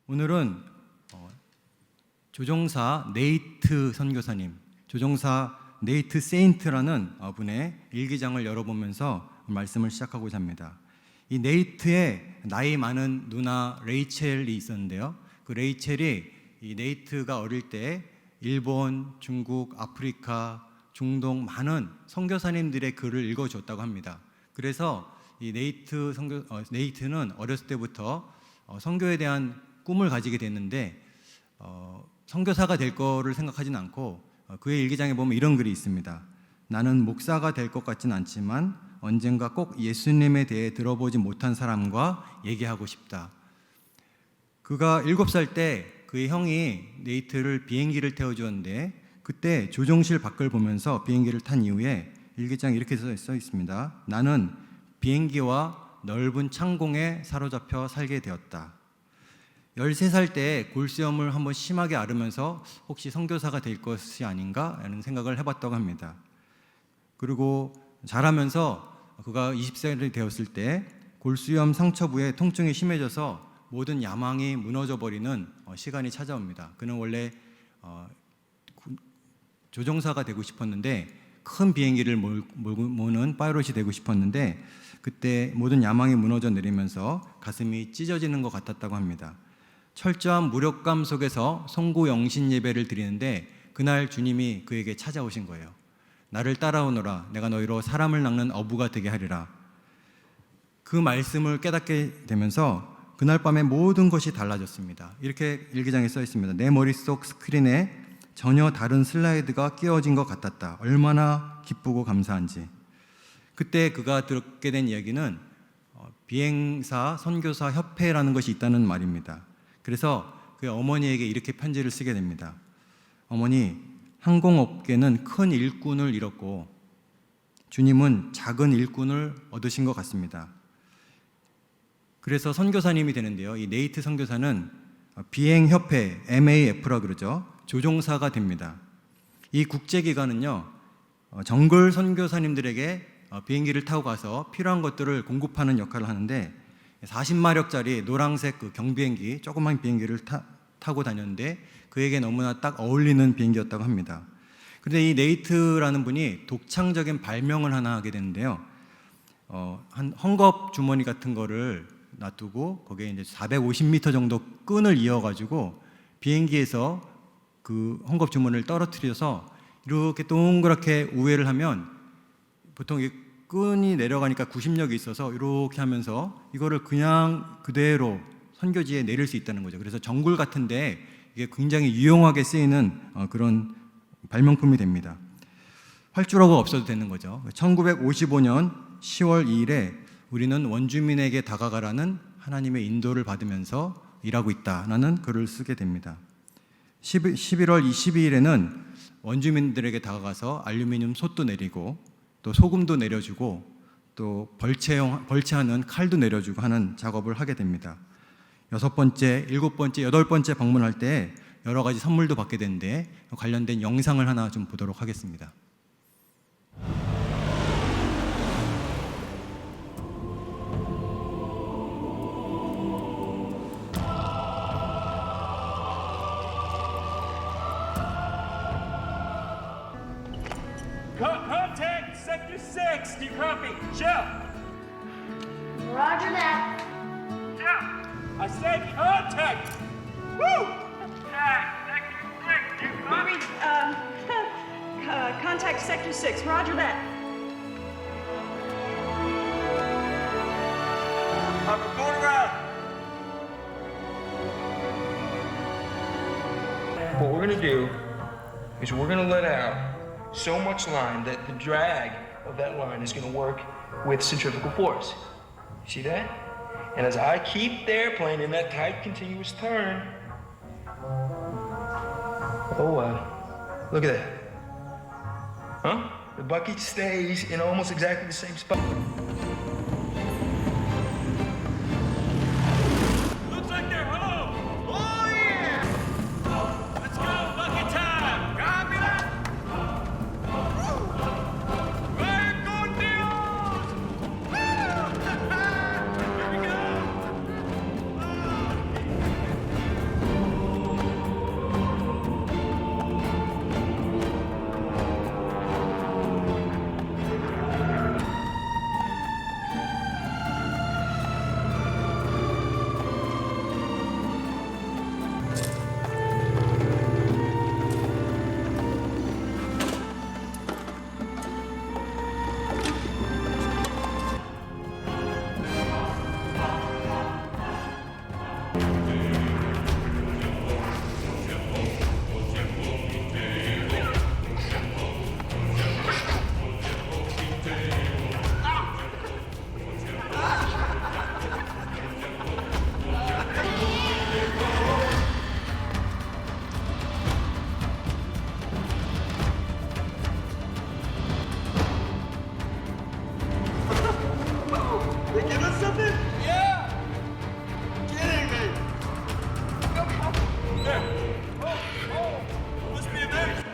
오늘은 조종사 네이트 선교사님, 조종사 네이트 세인트라는 분의 일기장을 열어보면서 말씀을 시작하고자 합니다. 이 네이트의 나이 많은 누나 레이첼이 있었는데요. 그 레이첼이 이 네이트가 어릴 때 일본, 중국, 아프리카, 중동 많은 선교사님들의 글을 읽어줬다고 합니다. 그래서 이 네이트는 어렸을 때부터 선교에 대한 꿈을 가지게 됐는데 선교사가 될 거를 생각하진 않고 그의 일기장에 보면 이런 글이 있습니다. 나는 목사가 될 것 같진 않지만 언젠가 꼭 예수님에 대해 들어보지 못한 사람과 얘기하고 싶다. 그가 7살 때 그의 형이 네이트를 비행기를 태워주었는데 그때 조종실 밖을 보면서 비행기를 탄 이후에 일기장에 이렇게 써 있습니다. 나는 비행기와 넓은 창공에 사로잡혀 살게 되었다. 13살 때 골수염을 한번 심하게 앓으면서 혹시 선교사가 될 것이 아닌가 라는 생각을 해봤다고 합니다. 그리고 자라면서 그가 20살이 되었을 때 골수염 상처부에 통증이 심해져서 모든 야망이 무너져 버리는 시간이 찾아옵니다. 그는 원래 조종사가 되고 싶었는데 큰 비행기를 모는 파이럿이 되고 싶었는데 그때 모든 야망이 무너져 내리면서 가슴이 찢어지는 것 같았다고 합니다. 철저한 무력감 속에서 송구영신 예배를 드리는데 그날 주님이 그에게 찾아오신 거예요. 나를 따라오너라. 내가 너희로 사람을 낚는 어부가 되게 하리라. 그 말씀을 깨닫게 되면서 그날 밤에 모든 것이 달라졌습니다. 이렇게 일기장에 써 있습니다. 내 머릿속 스크린에 전혀 다른 슬라이드가 끼워진 것 같았다. 얼마나 기쁘고 감사한지. 그때 그가 듣게 된 이야기는 비행사 선교사 협회라는 것이 있다는 말입니다. 그래서 그 어머니에게 이렇게 편지를 쓰게 됩니다. 어머니, 항공업계는 큰 일꾼을 잃었고 주님은 작은 일꾼을 얻으신 것 같습니다. 그래서 선교사님이 되는데요. 이 네이트 선교사는 비행협회 MAF라 그러죠. 조종사가 됩니다. 이 국제기관은요, 정글 선교사님들에게 비행기를 타고 가서 필요한 것들을 공급하는 역할을 하는데 40마력짜리 노란색 그 경비행기, 조그만 비행기를 타고 다녔는데 그에게 너무나 딱 어울리는 비행기였다고 합니다. 그런데 이 네이트라는 분이 독창적인 발명을 하나 하게 되는데요. 한 헝겊 주머니 같은 거를 놔두고 거기에 이제 450m 정도 끈을 이어가지고 비행기에서 그 헝겊 주머니를 떨어뜨려서 이렇게 동그랗게 우회를 하면 보통 이 끈이 내려가니까 구심력이 있어서 이렇게 하면서 이거를 그냥 그대로 선교지에 내릴 수 있다는 거죠. 그래서 정글 같은데 이게 굉장히 유용하게 쓰이는 그런 발명품이 됩니다. 활주로가 없어도 되는 거죠. 1955년 10월 2일에 우리는 원주민에게 다가가라는 하나님의 인도를 받으면서 일하고 있다라는 글을 쓰게 됩니다. 11월 22일에는 원주민들에게 다가가서 알루미늄 솥도 내리고 또 소금도 내려주고 또 벌채하는 칼도 내려주고 하는 작업을 하게 됩니다. 6번째, 7번째, 8번째 방문할 때 여러 가지 선물도 받게 되는데 관련된 영상을 하나 좀 보도록 하겠습니다. Contact Sector 6. Do you copy? Shell. Roger that. Shell. I said contact. Woo! Contact Sector 6. Do you copy? Contact Sector 6. Roger that. I'm going around. What we're gonna do is we're gonna let out so much line that the drag of that line is gonna work with centrifugal force. See that? And as I keep the airplane in that tight continuous turn, look at that. Huh? The bucket stays in almost exactly the same spot. Looks like they're home. Oh yeah! Let's go, bucket time. Copy that. Vaya con Dios! Woo! Here we go. Must be amazing.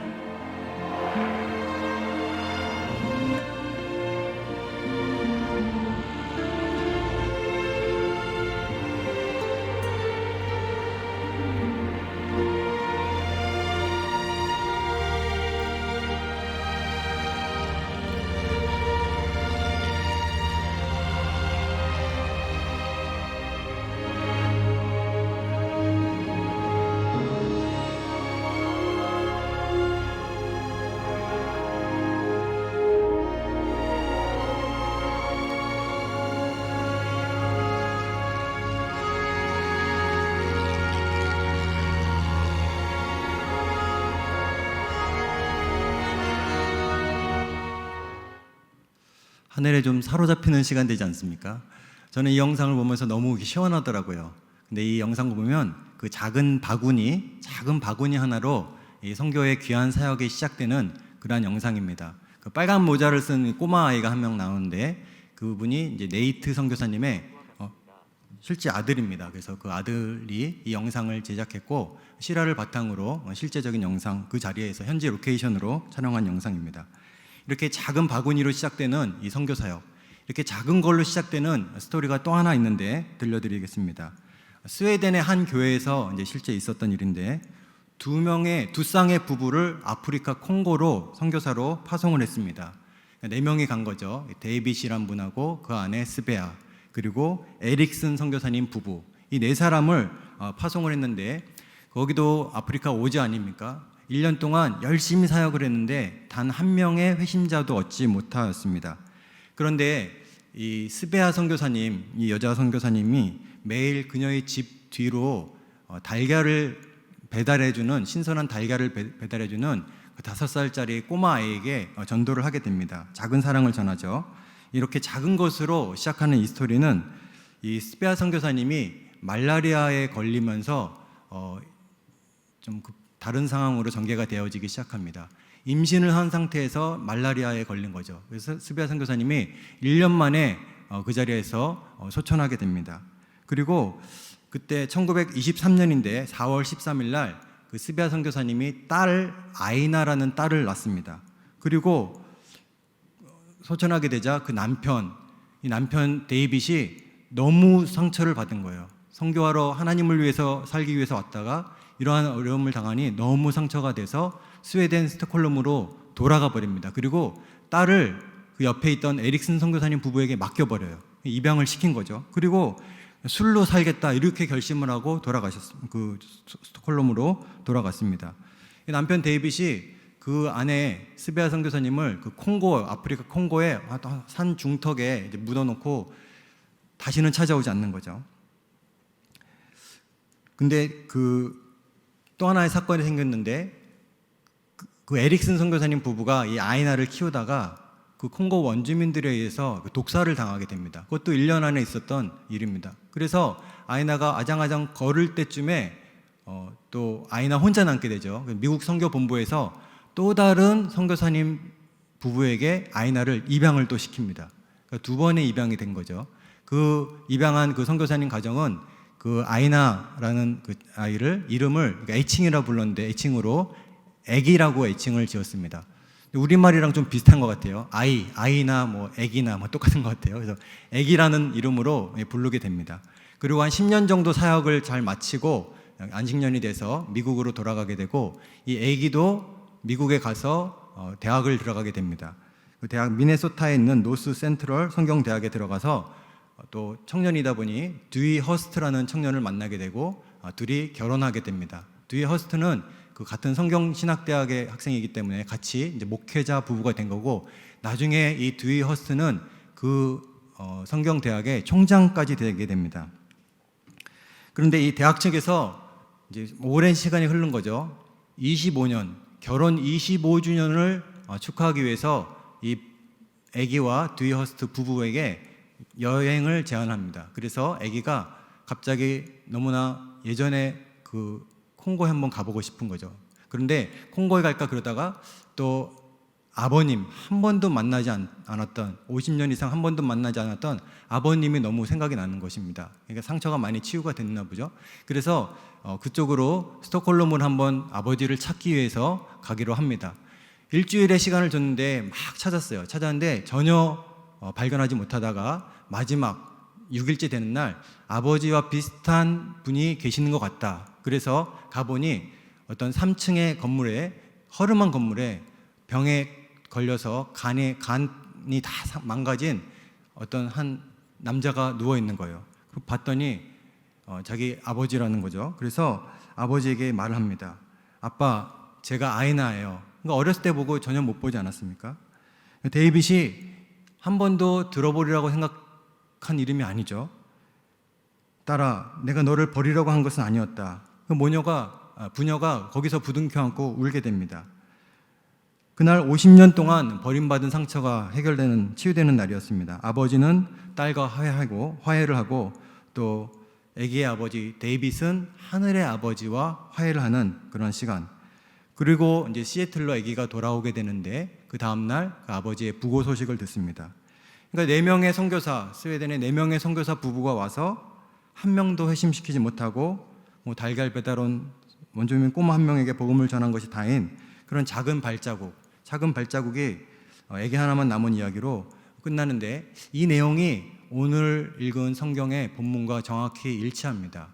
하늘에 좀 사로잡히는 시간 되지 않습니까? 저는 이 영상을 보면서 너무 시원하더라고요. 근데 이 영상 보면 그 작은 바구니 하나로 이 선교의 귀한 사역이 시작되는 그러한 영상입니다. 그 빨간 모자를 쓴 꼬마 아이가 한 명 나오는데 그분이 이제 네이트 선교사님의 실제 아들입니다. 그래서 그 아들이 이 영상을 제작했고 실화를 바탕으로 실제적인 영상 그 자리에서 현지 로케이션으로 촬영한 영상입니다. 이렇게 작은 바구니로 시작되는 이 선교 사역, 이렇게 작은 걸로 시작되는 스토리가 또 하나 있는데 들려드리겠습니다. 스웨덴의 한 교회에서 이제 실제 있었던 일인데 두 쌍의 부부를 아프리카 콩고로 선교사로 파송을 했습니다. 4명이 간 거죠. 데이빗이란 분하고 그 안에 스베아 그리고 에릭슨 선교사님 부부 이 4사람을 파송을 했는데 거기도 아프리카 오지 아닙니까? 1년 동안 열심히 사역을 했는데 단 한 명의 회심자도 얻지 못하였습니다. 그런데 이 스베아 선교사님, 이 여자 선교사님이 매일 그녀의 집 뒤로 달걀을 배달해주는 신선한 달걀을 배달해주는 그 5살짜리 꼬마 아이에게 전도를 하게 됩니다. 작은 사랑을 전하죠. 이렇게 작은 것으로 시작하는 이 스토리는 이 스베아 선교사님이 말라리아에 걸리면서 좀 다른 상황으로 전개가 되어지기 시작합니다. 임신을 한 상태에서 말라리아에 걸린 거죠. 그래서 스베아 선교사님이 1년 만에 그 자리에서 소천하게 됩니다. 그리고 그때 1923년인데 4월 13일 날 그 스베아 선교사님이 딸 아이나라는 딸을 낳습니다. 그리고 소천하게 되자 그 이 남편 데이빗이 너무 상처를 받은 거예요. 선교하러 하나님을 위해서 살기 위해서 왔다가 이러한 어려움을 당하니 너무 상처가 돼서 스웨덴 스톡홀름으로 돌아가 버립니다. 그리고 딸을 그 옆에 있던 에릭슨 선교사님 부부에게 맡겨버려요. 입양을 시킨 거죠. 그리고 술로 살겠다 이렇게 결심을 하고 그 스톡홀름으로 돌아갔습니다. 남편 데이빗이 그 안에 스베아 선교사님을 그 아프리카 콩고의 산 중턱에 이제 묻어놓고 다시는 찾아오지 않는 거죠. 근데 또 하나의 사건이 생겼는데 그 에릭슨 선교사님 부부가 이 아이나를 키우다가 그 콩고 원주민들에 의해서 독사를 당하게 됩니다. 그것도 1년 안에 있었던 일입니다. 그래서 아이나가 아장아장 걸을 때쯤에 또 아이나 혼자 남게 되죠. 미국 선교본부에서 또 다른 선교사님 부부에게 아이나를 입양을 또 시킵니다. 그러니까 2번의 입양이 된 거죠. 그 입양한 그 선교사님 가정은 그 아이나라는 그 아이를 이름을 그러니까 애칭이라 불렀는데 애칭으로 애기라고 애칭을 지었습니다. 우리말이랑 좀 비슷한 것 같아요. 아이나 뭐 애기나 뭐 똑같은 것 같아요. 그래서 애기라는 이름으로 부르게 됩니다. 그리고 한 10년 정도 사역을 잘 마치고 안식년이 돼서 미국으로 돌아가게 되고 이 애기도 미국에 가서 대학을 들어가게 됩니다. 그 대학 미네소타에 있는 노스 센트럴 성경대학에 들어가서 또 청년이다 보니 듀이 허스트라는 청년을 만나게 되고 둘이 결혼하게 됩니다. 듀이 허스트는 그 같은 성경신학대학의 학생이기 때문에 같이 이제 목회자 부부가 된 거고 나중에 이 듀이 허스트는 그 성경대학의 총장까지 되게 됩니다. 그런데 이 대학 측에서 이제 오랜 시간이 흐른 거죠. 25년 결혼 25주년을 축하하기 위해서 이 아기와 듀이 허스트 부부에게 여행을 제안합니다. 그래서 아기가 갑자기 너무나 예전에 그 콩고에 한번 가보고 싶은 거죠. 그런데 콩고에 갈까 그러다가 또 아버님, 한 번도 만나지 않았던 50년 이상 한 번도 만나지 않았던 아버님이 너무 생각이 나는 것입니다. 그러니까 상처가 많이 치유가 됐나 보죠. 그래서 그쪽으로 스톡홀름을 한번 아버지를 찾기 위해서 가기로 합니다. 일주일의 시간을 줬는데 막 찾았어요. 찾았는데 전혀 발견하지 못하다가 마지막 6일째 되는 날 아버지와 비슷한 분이 계시는 것 같다. 그래서 가보니 어떤 3층의 건물에, 허름한 건물에 병에 걸려서 간이 다 망가진 어떤 한 남자가 누워 있는 거예요. 봤더니 자기 아버지라는 거죠. 그래서 아버지에게 말을 합니다. 아빠, 제가 아이나예요. 그러니까 어렸을 때 보고 전혀 못 보지 않았습니까? 데이빗이 한 번도 들어보리라고 생각한 이름이 아니죠. 딸아, 내가 너를 버리려고 한 것은 아니었다. 그 부녀가 거기서 부둥켜 안고 울게 됩니다. 그날 50년 동안 버림받은 상처가 해결되는, 치유되는 날이었습니다. 아버지는 딸과 화해를 하고 또 아기의 아버지 데이빗은 하늘의 아버지와 화해를 하는 그런 시간. 그리고 이제 시애틀로 아기가 돌아오게 되는데 그 다음 날 그 아버지의 부고 소식을 듣습니다. 그러니까 4명의 선교사, 스웨덴의 4명의 선교사 부부가 와서 한 명도 회심시키지 못하고 달걀 배달 온 원주민 꼬마 한 명에게 복음을 전한 것이 다인 그런 작은 발자국이 애기 하나만 남은 이야기로 끝나는데 이 내용이 오늘 읽은 성경의 본문과 정확히 일치합니다.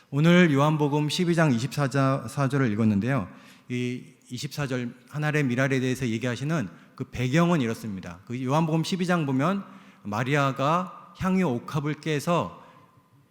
오늘 요한복음 12장 24절을 읽었는데요. 이 24절 하늘의 미랄에 대해서 얘기하시는 그 배경은 이렇습니다. 그 요한복음 12장 보면 마리아가 향유 옥합을 깨서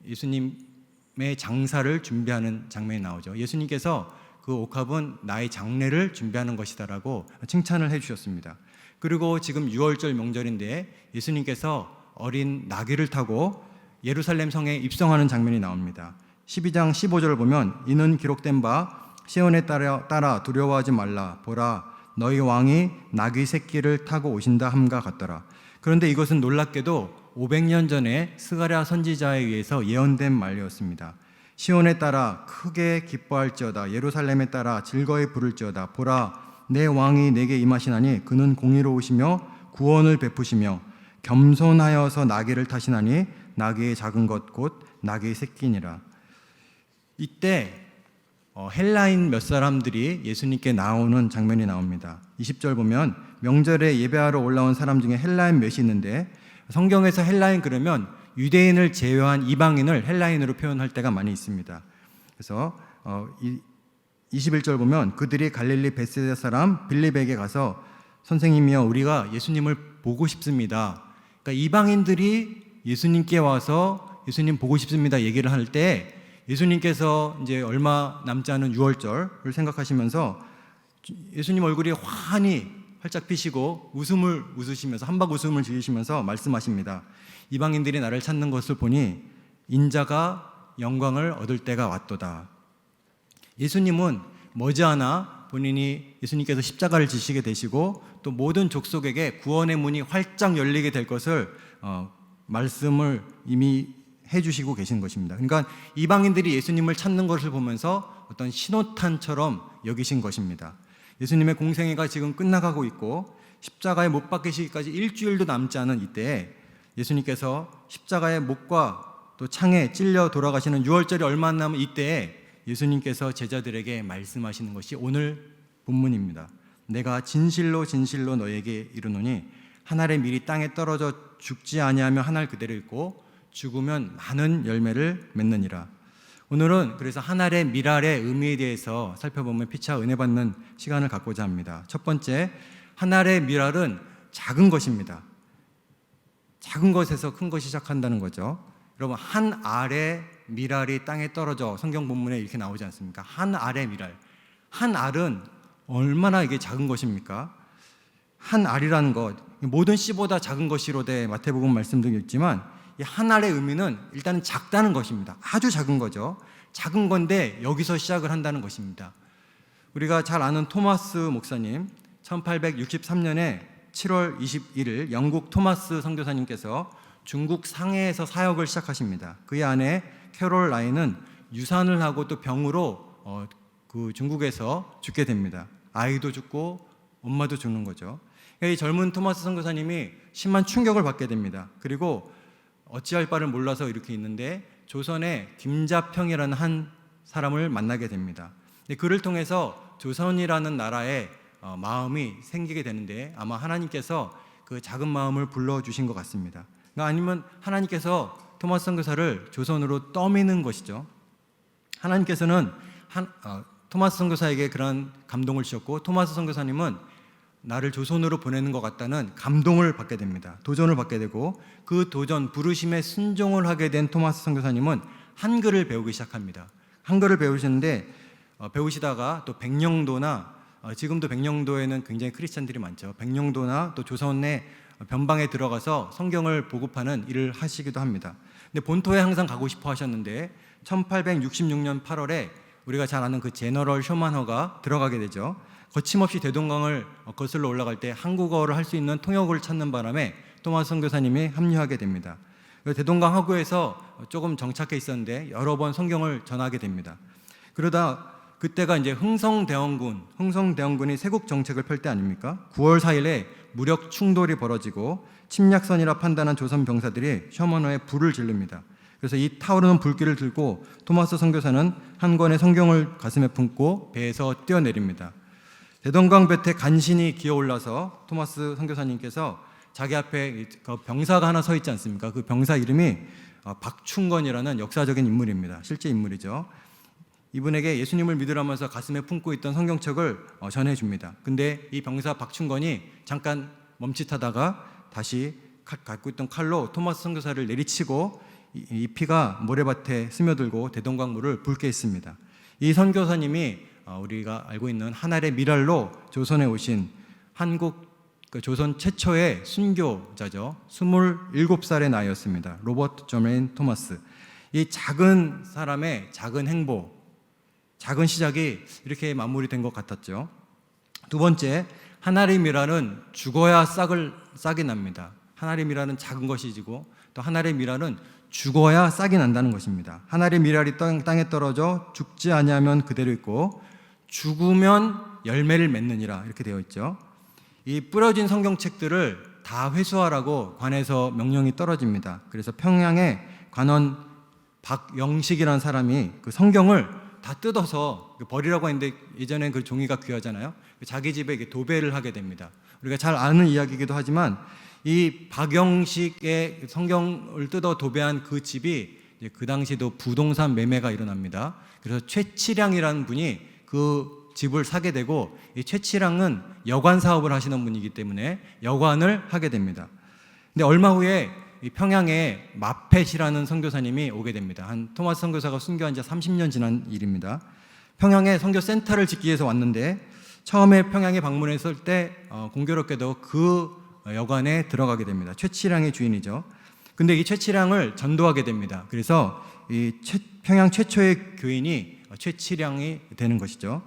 예수님의 장사를 준비하는 장면이 나오죠. 예수님께서 그 옥합은 나의 장례를 준비하는 것이다라고 칭찬을 해주셨습니다. 그리고 지금 6월절 명절인데 예수님께서 어린 나귀를 타고 예루살렘 성에 입성하는 장면이 나옵니다. 12장 15절을 보면 이는 기록된 바 시온에 따라 두려워하지 말라 보라 너희 왕이 나귀 새끼를 타고 오신다 함과 같더라. 그런데 이것은 놀랍게도 500년 전에 스가랴 선지자에 의해서 예언된 말이었습니다. 시온에 따라 크게 기뻐할지어다 예루살렘에 따라 즐거이 부를지어다 보라 내 왕이 내게 임하시나니 그는 공의로우시며 구원을 베푸시며 겸손하여서 나귀를 타시나니 나귀의 작은 것 곧 나귀의 새끼니라. 이때 헬라인 몇 사람들이 예수님께 나오는 장면이 나옵니다. 20절 보면 명절에 예배하러 올라온 사람 중에 헬라인 몇이 있는데 성경에서 헬라인 그러면 유대인을 제외한 이방인을 헬라인으로 표현할 때가 많이 있습니다. 그래서 21절 보면 그들이 갈릴리 베세다 사람 빌립에게 가서 선생님이여 우리가 예수님을 보고 싶습니다. 그러니까 이방인들이 예수님께 와서 예수님 보고 싶습니다 얘기를 할 때 예수님께서 이제 얼마 남지 않은 6월절을 생각하시면서 예수님 얼굴이 환히 활짝 피시고 웃음을 웃으시면서 한박 웃음을 지으시면서 말씀하십니다. 이방인들이 나를 찾는 것을 보니 인자가 영광을 얻을 때가 왔도다. 예수님은 머지않아 본인이 예수님께서 십자가를 지시게 되시고 또 모든 족속에게 구원의 문이 활짝 열리게 될 것을 말씀을 이미 해주시고 계신 것입니다. 그러니까 이방인들이 예수님을 찾는 것을 보면서 어떤 신호탄처럼 여기신 것입니다. 예수님의 공생애가 지금 끝나가고 있고 십자가에 못 박히시기까지 일주일도 남지 않은 이때에 예수님께서 십자가의 목과 또 창에 찔려 돌아가시는 6월절이 얼마 안 남은 이때에 예수님께서 제자들에게 말씀하시는 것이 오늘 본문입니다. 내가 진실로 진실로 너에게 이르노니 한 알의 밀이 땅에 떨어져 죽지 아니하며 한 알 그대로 있고 죽으면 많은 열매를 맺느니라. 오늘은 그래서 한 알의 밀알의 의미에 대해서 살펴보며 피차 은혜 받는 시간을 갖고자 합니다. 첫 번째, 한 알의 밀알은 작은 것입니다. 작은 것에서 큰 것이 시작한다는 거죠. 여러분, 한 알의 밀알이 땅에 떨어져 성경 본문에 이렇게 나오지 않습니까? 한 알의 밀알. 한 알은 얼마나 이게 작은 것입니까? 한 알이라는 것, 모든 씨보다 작은 것이로되 마태복음 말씀도 있지만 이 한 알의 의미는 일단은 작다는 것입니다. 아주 작은 거죠. 작은 건데 여기서 시작을 한다는 것입니다. 우리가 잘 아는 토마스 목사님, 1863년에 7월 21일 영국 토마스 선교사님께서 중국 상해에서 사역을 시작하십니다. 그의 아내 캐롤 라인은 유산을 하고 또 병으로 그 중국에서 죽게 됩니다. 아이도 죽고 엄마도 죽는 거죠. 이 젊은 토마스 선교사님이 심한 충격을 받게 됩니다. 그리고 어찌할 바를 몰라서 이렇게 있는데 조선의 김자평이라는 한 사람을 만나게 됩니다. 그를 통해서 조선이라는 나라의 마음이 생기게 되는데 아마 하나님께서 그 작은 마음을 불러주신 것 같습니다. 아니면 하나님께서 토마스 선교사를 조선으로 떠미는 것이죠. 하나님께서는 토마스 선교사에게 그런 감동을 주셨고 토마스 선교사님은 나를 조선으로 보내는 것 같다는 감동을 받게 됩니다. 도전을 받게 되고 그 도전, 부르심에 순종을 하게 된 토마스 선교사님은 한글을 배우기 시작합니다. 한글을 배우시는데 배우시다가 또 백령도나 지금도 백령도에는 굉장히 크리스찬들이 많죠. 백령도나 또 조선의 변방에 들어가서 성경을 보급하는 일을 하시기도 합니다. 근데 본토에 항상 가고 싶어 하셨는데 1866년 8월에 우리가 잘 아는 그 제너럴 쇼만허가 들어가게 되죠. 거침없이 대동강을 거슬러 올라갈 때 한국어를 할 수 있는 통역을 찾는 바람에 토마스 선교사님이 합류하게 됩니다. 대동강 하구에서 조금 정착해 있었는데 여러 번 성경을 전하게 됩니다. 그러다 그때가 이제 흥성대원군이 세국 정책을 펼 때 아닙니까? 9월 4일에 무력 충돌이 벌어지고 침략선이라 판단한 조선 병사들이 셔먼호에 불을 지릅니다. 그래서 이 타오르는 불길을 들고 토마스 선교사는 한 권의 성경을 가슴에 품고 배에서 뛰어내립니다. 대동강 볕에 간신히 기어올라서 토마스 선교사님께서 자기 앞에 병사가 하나 서 있지 않습니까? 그 병사 이름이 박충건이라는 역사적인 인물입니다. 실제 인물이죠. 이분에게 예수님을 믿으라면서 가슴에 품고 있던 성경책을 전해줍니다. 근데 이 병사 박충건이 잠깐 멈칫하다가 다시 갖고 있던 칼로 토마스 선교사를 내리치고 이 피가 모래밭에 스며들고 대동강물을 붉게 했습니다. 이 선교사님이 우리가 알고 있는 하늘의 미랄로 조선에 오신 조선 최초의 순교자죠. 27살의 나이였습니다. 로버트 저메인 토마스. 이 작은 사람의 작은 행보, 작은 시작이 이렇게 마무리된 것 같았죠. 두 번째, 하늘의 미랄은 죽어야 싹이 납니다. 하늘의 미랄은 작은 것이지고 또 하늘의 미랄은 죽어야 싹이 난다는 것입니다. 하늘의 미랄이 땅에 떨어져 죽지 아니하면 그대로 있고 죽으면 열매를 맺느니라 이렇게 되어 있죠. 이 뿌려진 성경책들을 다 회수하라고 관에서 명령이 떨어집니다. 그래서 평양의 관원 박영식이라는 사람이 그 성경을 다 뜯어서 버리라고 했는데 예전엔 그 종이가 귀하잖아요. 자기 집에 도배를 하게 됩니다. 우리가 잘 아는 이야기이기도 하지만 이 박영식의 성경을 뜯어 도배한 그 집이 그 당시도 부동산 매매가 일어납니다. 그래서 최치량이라는 분이 그 집을 사게 되고 이 최치량은 여관 사업을 하시는 분이기 때문에 여관을 하게 됩니다. 근데 얼마 후에 이 평양에 마펫이라는 선교사님이 오게 됩니다. 한 토마스 선교사가 순교한 지 30년 지난 일입니다. 평양에 선교센터를 짓기 위해서 왔는데 처음에 평양에 방문했을 때 공교롭게도 그 여관에 들어가게 됩니다. 최치량의 주인이죠. 근데 이 최치량을 전도하게 됩니다. 그래서 이 평양 최초의 교인이 최치량이 되는 것이죠.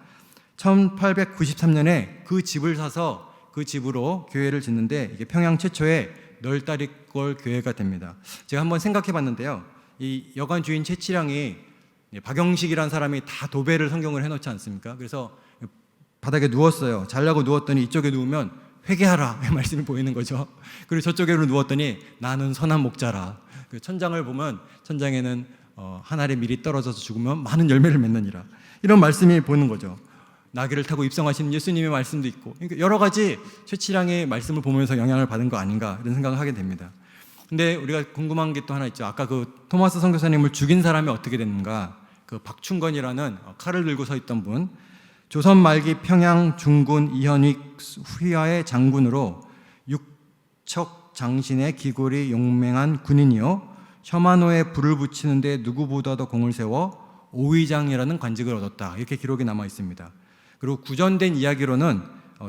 1893년에 그 집을 사서 그 집으로 교회를 짓는데 이게 평양 최초의 널다리꼴 교회가 됩니다. 제가 한번 생각해 봤는데요. 이 여관 주인 최치량이 박영식이라는 사람이 다 도배를 성경을 해놓지 않습니까? 그래서 바닥에 누웠어요. 자려고 누웠더니 이쪽에 누우면 회개하라 이 말씀이 보이는 거죠. 그리고 저쪽으로 누웠더니 나는 선한 목자라. 그 천장을 보면 천장에는 하늘의 밀이 떨어져서 죽으면 많은 열매를 맺느니라. 이런 말씀이 보이는 거죠. 나귀를 타고 입성하시는 예수님의 말씀도 있고 그러니까 여러 가지 최치량의 말씀을 보면서 영향을 받은 거 아닌가 이런 생각을 하게 됩니다. 근데 우리가 궁금한 게 또 하나 있죠. 아까 그 토마스 선교사님을 죽인 사람이 어떻게 됐는가? 그 박충건이라는 칼을 들고 서 있던 분, 조선 말기 평양 중군 이현익 휘하의 장군으로 육척 장신의 기골이 용맹한 군인이요 셔만호에 불을 붙이는데 누구보다도 공을 세워 오의장이라는 관직을 얻었다. 이렇게 기록이 남아 있습니다. 그리고 구전된 이야기로는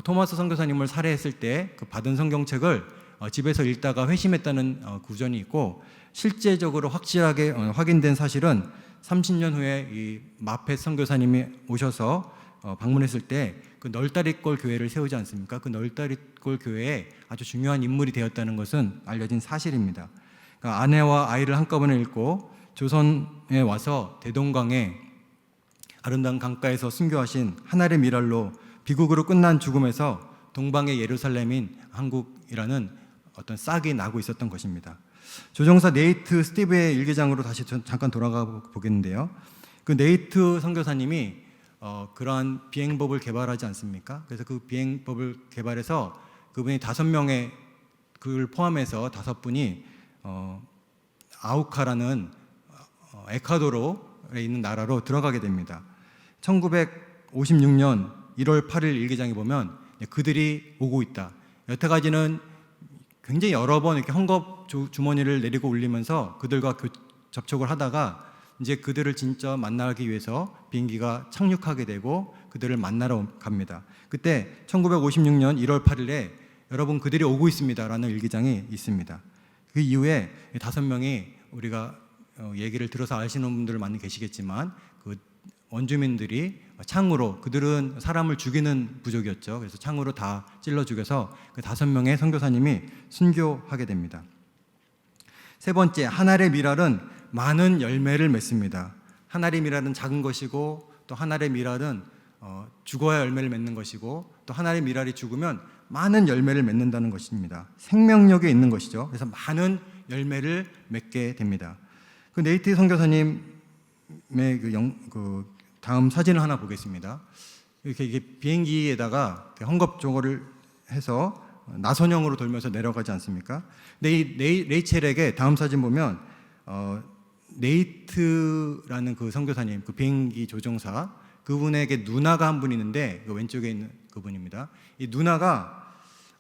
토마스 선교사님을 살해했을 때 그 받은 성경책을 집에서 읽다가 회심했다는 구전이 있고 실제적으로 확실하게 확인된 사실은 30년 후에 이 마펫 선교사님이 오셔서 방문했을 때 그 널다리꼴 교회를 세우지 않습니까? 그 널다리꼴 교회에 아주 중요한 인물이 되었다는 것은 알려진 사실입니다. 그러니까 아내와 아이를 한꺼번에 잃고 조선에 와서 대동강에 아름다운 강가에서 순교하신 하늘의 미랄로 비극으로 끝난 죽음에서 동방의 예루살렘인 한국이라는 어떤 싹이 나고 있었던 것입니다. 조종사 네이트 스티브의 일기장으로 다시 잠깐 돌아가 보겠는데요. 그 네이트 선교사님이 그러한 비행법을 개발하지 않습니까? 그래서 그 비행법을 개발해서 그분이 5명의 그를 포함해서 5분이 아우카라는 에콰도르에 있는 나라로 들어가게 됩니다. 1956년 1월 8일 일기장에 보면 그들이 오고 있다. 여태까지는 굉장히 여러 번 이렇게 헝겊 주머니를 내리고 올리면서 그들과 접촉을 하다가 이제 그들을 진짜 만나기 위해서 비행기가 착륙하게 되고 그들을 만나러 갑니다. 그때 1956년 1월 8일에 여러분 그들이 오고 있습니다라는 일기장이 있습니다. 그 이후에 5명이 우리가 얘기를 들어서 아시는 분들 많이 계시겠지만 그 원주민들이 창으로, 그들은 사람을 죽이는 부족이었죠. 그래서 창으로 다 찔러 죽여서 그 5명의 선교사님이 순교하게 됩니다. 세 번째, 하늘의 미랄은 많은 열매를 맺습니다. 하늘의 미랄은 작은 것이고 또 하늘의 미랄은 죽어야 열매를 맺는 것이고 또 하늘의 미랄이 죽으면 많은 열매를 맺는다는 것입니다. 생명력이 있는 것이죠. 그래서 많은 열매를 맺게 됩니다. 그 네이트 선교사님의 그 다음 사진을 하나 보겠습니다. 이게 비행기에다가 헝겊 조거를 해서 나선형으로 돌면서 내려가지 않습니까? 근데 이 레이첼에게 다음 사진 보면 네이트라는 그 선교사님, 그 비행기 조종사, 그분에게 누나가 한 분 있는데 그 왼쪽에 있는 그분입니다. 이 누나가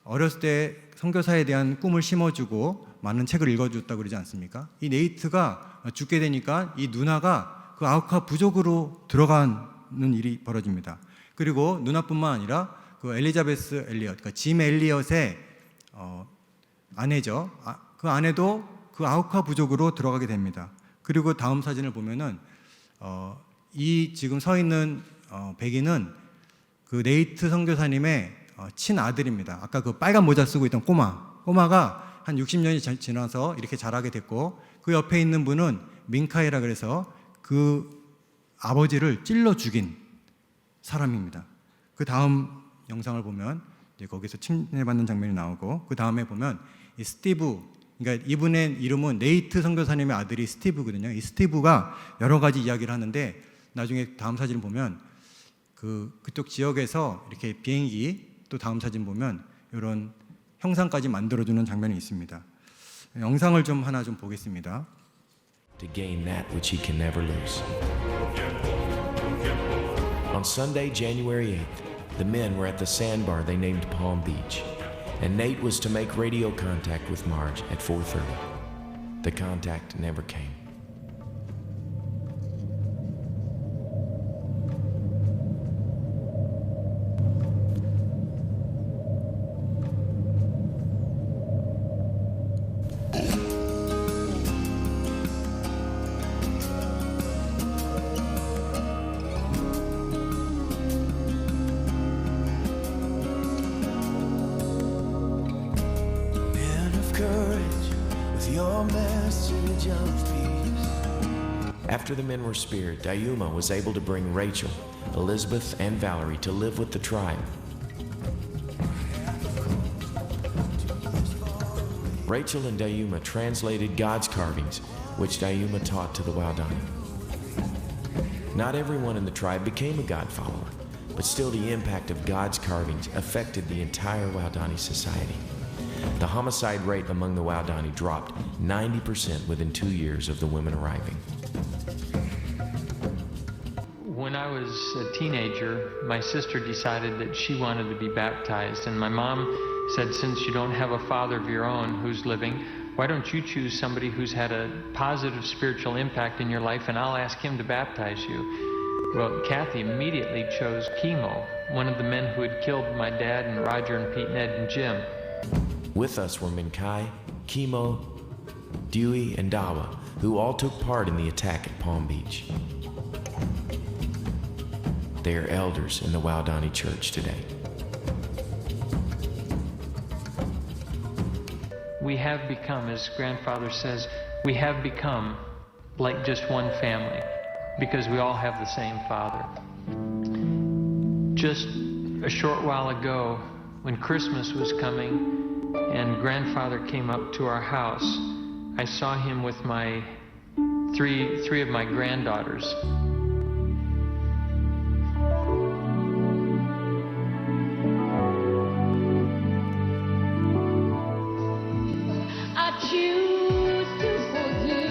어렸을 때 선교사에 대한 꿈을 심어주고 많은 책을 읽어줬다고 그러지 않습니까? 이 네이트가 죽게 되니까 이 누나가 그 아우카 부족으로 들어가는 일이 벌어집니다. 그리고 누나뿐만 아니라 그 엘리자베스 엘리엇, 그러니까 짐 엘리엇의 아내죠. 그 아내도 그 아우카 부족으로 들어가게 됩니다. 그리고 다음 사진을 보면은 이 지금 서 있는 백인은 그 네이트 선교사님의 친아들입니다. 아까 그 빨간 모자 쓰고 있던 꼬마가 한 60년이 지나서 이렇게 자라게 됐고 그 옆에 있는 분은 민카이라 그래서 그 아버지를 찔러 죽인 사람입니다. 그 다음 영상을 보면 이제 거기서 침례받는 장면이 나오고 그 다음에 보면 이 스티브, 그러니까 이분의 이름은 네이트 선교사님의 아들이 스티브거든요. 이 스티브가 여러 가지 이야기를 하는데 나중에 다음 사진을 보면 그쪽 지역에서 이렇게 비행기 또 다음 사진 보면 이런 형상까지 만들어주는 장면이 있습니다. 영상을 좀 하나 좀 보겠습니다. To gain that which he can never lose. On Sunday, January 8th, the men were at the sandbar they named Palm Beach, and Nate was to make radio contact with Marge at 4:30. The contact never came. After the men were spared, Dayuma was able to bring Rachel, Elizabeth, and Valerie to live with the tribe. Rachel and Dayuma translated God's carvings, which Dayuma taught to the Waodani. Not everyone in the tribe became a God follower, but still the impact of God's carvings affected the entire Waodani society. The homicide rate among the Waodani dropped 90% within 2 years of the women arriving. When I was a teenager, my sister decided that she wanted to be baptized, and my mom said, since you don't have a father of your own who's living, why don't you choose somebody who's had a positive spiritual impact in your life, and I'll ask him to baptize you. Well, Kathy immediately chose Chemo, one of the men who had killed my dad and Roger and Pete, Ned and Jim. With us were Minkai, Chemo, Dewey, and Dawa, who all took part in the attack at Palm Beach. They are elders in the Waodani Church today. We have become, as grandfather says, we have become like just one family because we all have the same father. Just a short while ago, when Christmas was coming and grandfather came up to our house, I saw him with my three of my granddaughters. I choose to forgive.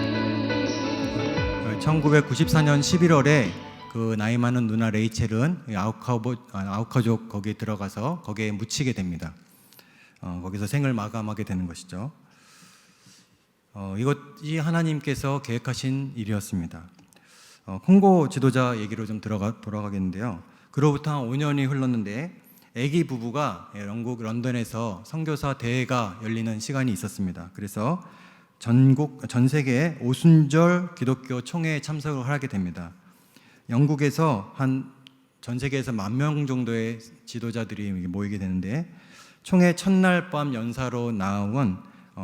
1994년 11월에 그 나이 많은 누나 레이첼은 아우카족 거기에 들어가서 거기에 묻히게 됩니다. 거기서 생을 마감하게 되는 것이죠. 이것이 하나님께서 계획하신 일이었습니다. 콩고 지도자 얘기로 좀 돌아가겠는데요. 그로부터 한 5년이 흘렀는데 아기 부부가 영국 런던에서 선교사 대회가 열리는 시간이 있었습니다. 그래서 전 세계 오순절 기독교 총회에 참석을 하게 됩니다. 영국에서 전 세계에서 10,000명 정도의 지도자들이 모이게 되는데 총회 첫날 밤 연사로 나온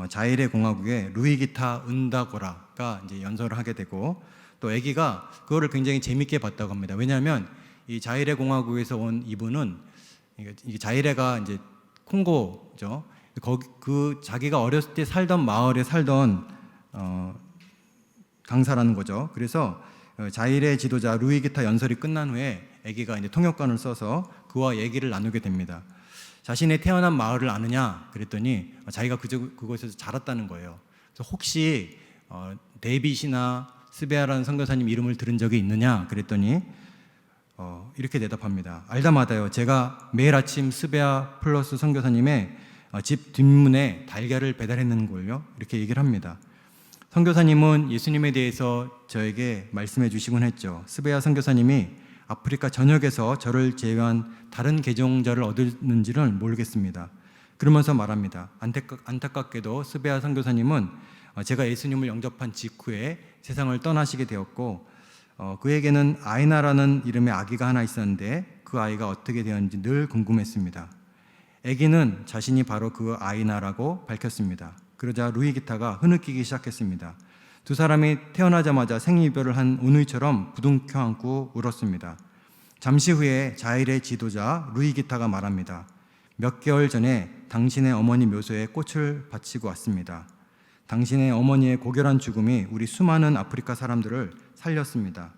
자일의 공화국의 루이 기타 은다고라가 이제 연설을 하게 되고 또 아기가 그거를 굉장히 재밌게 봤다고 합니다. 왜냐하면 이 자일의 공화국에서 온 이분은 이 자이레가 이제 콩고죠. 그 자기가 어렸을 때 살던 마을에 살던 강사라는 거죠. 그래서 자이레 지도자 루이 기타 연설이 끝난 후에 아기가 이제 통역관을 써서 그와 얘기를 나누게 됩니다. 자신의 태어난 마을을 아느냐 그랬더니 자기가 그곳에서 자랐다는 거예요. 그래서 혹시 데이빗이나 스베아라는 선교사님 이름을 들은 적이 있느냐 그랬더니 이렇게 대답합니다. 알다마다요. 제가 매일 아침 스베아 플러스 선교사님의 집 뒷문에 달걀을 배달했는 걸요. 이렇게 얘기를 합니다. 선교사님은 예수님에 대해서 저에게 말씀해 주시곤 했죠. 스베아 선교사님이 아프리카 전역에서 저를 제외한 다른 개종자를 얻었는지는 모르겠습니다. 그러면서 말합니다. 안타깝게도 스베아 선교사님은 제가 예수님을 영접한 직후에 세상을 떠나시게 되었고 그에게는 아이나라는 이름의 아기가 하나 있었는데 그 아이가 어떻게 되었는지 늘 궁금했습니다. 아기는 자신이 바로 그 아이나라고 밝혔습니다. 그러자 루이 기타가 흐느끼기 시작했습니다. 두 사람이 태어나자마자 생이별을 한 오누이처럼 부둥켜 안고 울었습니다. 잠시 후에 자일의 지도자 루이 기타가 말합니다. 몇 개월 전에 당신의 어머니 묘소에 꽃을 바치고 왔습니다. 당신의 어머니의 고결한 죽음이 우리 수많은 아프리카 사람들을 살렸습니다.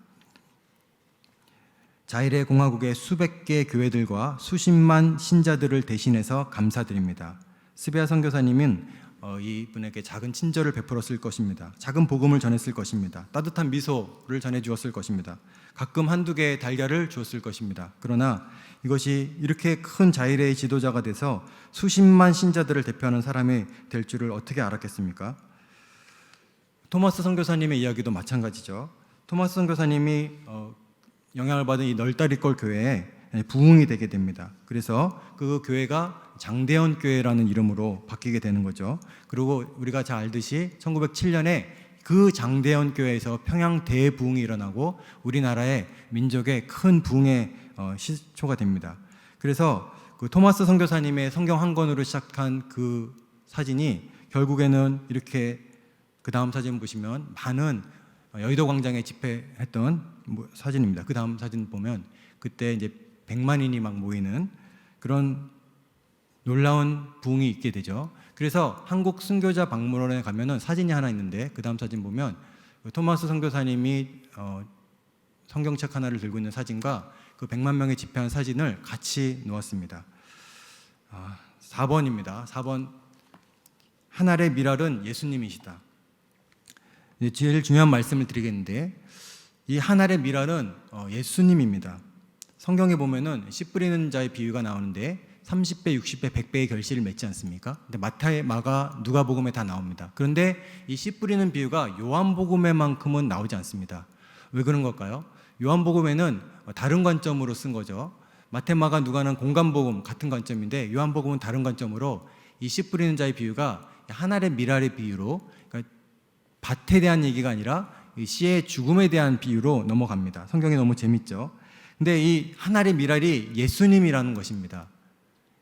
자일의 공화국의 수백 개의 교회들과 수십만 신자들을 대신해서 감사드립니다. 스베아 선교사님은 이분에게 작은 친절을 베풀었을 것입니다. 작은 복음을 전했을 것입니다. 따뜻한 미소를 전해주었을 것입니다. 가끔 한두 개의 달걀을 주었을 것입니다. 그러나 이것이 이렇게 큰 자일의 지도자가 돼서 수십만 신자들을 대표하는 사람이 될 줄을 어떻게 알았겠습니까? 토마스 선교사님의 이야기도 마찬가지죠. 토마스 선교사님이 영향을 받은 이 널다리꼴 교회에 부흥이 되게 됩니다. 그래서 그 교회가 장대현 교회라는 이름으로 바뀌게 되는 거죠. 그리고 우리가 잘 알듯이 1907년에 그 장대현 교회에서 평양 대부흥이 일어나고 우리나라의 민족의 큰 부흥의 시초가 됩니다. 그래서 그 토마스 선교사님의 성경 한 권으로 시작한 그 사진이 결국에는 이렇게 그 다음 사진 보시면 많은 여의도 광장에 집회했던 사진입니다. 그 다음 사진 보면 그때 이제 100만인이 막 모이는 그런 놀라운 부흥이 있게 되죠. 그래서 한국 순교자 박물원에 가면은 사진이 하나 있는데 그 다음 사진 보면 토마스 선교사님이 성경책 하나를 들고 있는 사진과 그 100만 명이 집회한 사진을 같이 놓았습니다. 4번입니다. 4번 하늘의 미랄은 예수님이시다. 제일 중요한 말씀을 드리겠는데 이 하늘의 미랄은 예수님입니다. 성경에 보면은 씨 뿌리는 자의 비유가 나오는데 30배, 60배, 100배의 결실을 맺지 않습니까? 근데 마태, 마가, 누가복음에 다 나옵니다. 그런데 이 씨 뿌리는 비유가 요한복음에만큼은 나오지 않습니다. 왜 그런 걸까요? 요한복음에는 다른 관점으로 쓴 거죠. 마태, 마가, 누가는 공간복음 같은 관점인데 요한복음은 다른 관점으로 이 씨 뿌리는 자의 비유가 하늘의 미랄의 비유로, 그러니까 밭에 대한 얘기가 아니라 이 씨의 죽음에 대한 비유로 넘어갑니다. 성경이 너무 재밌죠. 근데 이 하늘의 미랄이 예수님이라는 것입니다.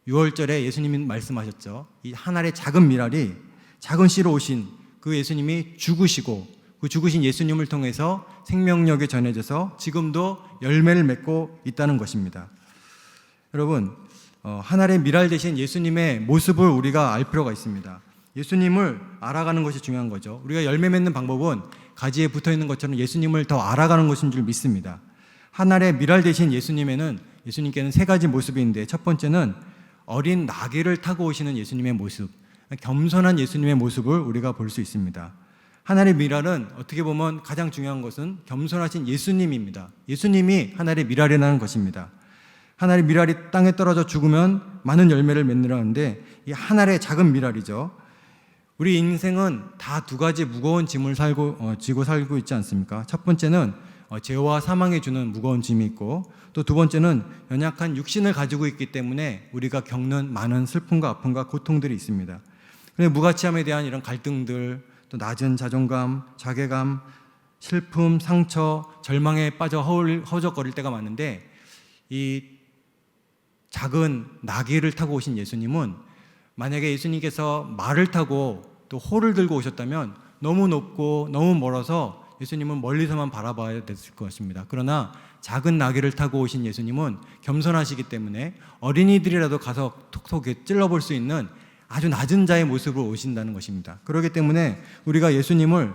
6월절에 예수님이 말씀하셨죠. 이 하늘의 작은 미랄이 작은 씨로 오신 그 예수님이 죽으시고 그 죽으신 예수님을 통해서 생명력이 전해져서 지금도 열매를 맺고 있다는 것입니다. 여러분, 하나의 미랄 대신 예수님의 모습을 우리가 알 필요가 있습니다. 예수님을 알아가는 것이 중요한 거죠. 우리가 열매 맺는 방법은 가지에 붙어 있는 것처럼 예수님을 더 알아가는 것인 줄 믿습니다. 하나의 미랄 대신 예수님께는 세 가지 모습이 있는데, 첫 번째는 어린 나귀를 타고 오시는 예수님의 모습, 겸손한 예수님의 모습을 우리가 볼 수 있습니다. 하나의 미랄은 어떻게 보면 가장 중요한 것은 겸손하신 예수님입니다. 예수님이 하나의 미랄이라는 것입니다. 하나의 미랄이 땅에 떨어져 죽으면 많은 열매를 맺느라는데, 이 하나의 작은 미랄이죠. 우리 인생은 다 두 가지 무거운 짐을 지고 살고 있지 않습니까? 첫 번째는 죄와 사망이 주는 무거운 짐이 있고, 또 두 번째는 연약한 육신을 가지고 있기 때문에 우리가 겪는 많은 슬픔과 아픔과 고통들이 있습니다. 그런데 무가치함에 대한 이런 갈등들, 또 낮은 자존감, 자괴감, 슬픔, 상처, 절망에 빠져 허우적거릴 때가 많은데, 이 작은 나귀를 타고 오신 예수님은, 만약에 예수님께서 말을 타고 또 호를 들고 오셨다면 너무 높고 너무 멀어서 예수님은 멀리서만 바라봐야 됐을 것입니다. 그러나 작은 나귀를 타고 오신 예수님은 겸손하시기 때문에 어린이들이라도 가서 톡톡 찔러볼 수 있는 아주 낮은 자의 모습으로 오신다는 것입니다. 그렇기 때문에 우리가 예수님을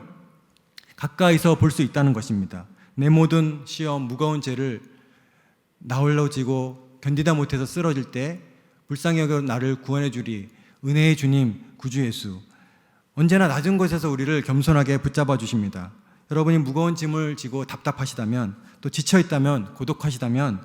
가까이서 볼 수 있다는 것입니다. 내 모든 시험, 무거운 죄를 나 홀로 지고 견디다 못해서 쓰러질 때 불쌍히 여겨 나를 구원해 주리 은혜의 주님 구주 예수, 언제나 낮은 곳에서 우리를 겸손하게 붙잡아 주십니다. 여러분이 무거운 짐을 지고 답답하시다면, 또 지쳐있다면, 고독하시다면,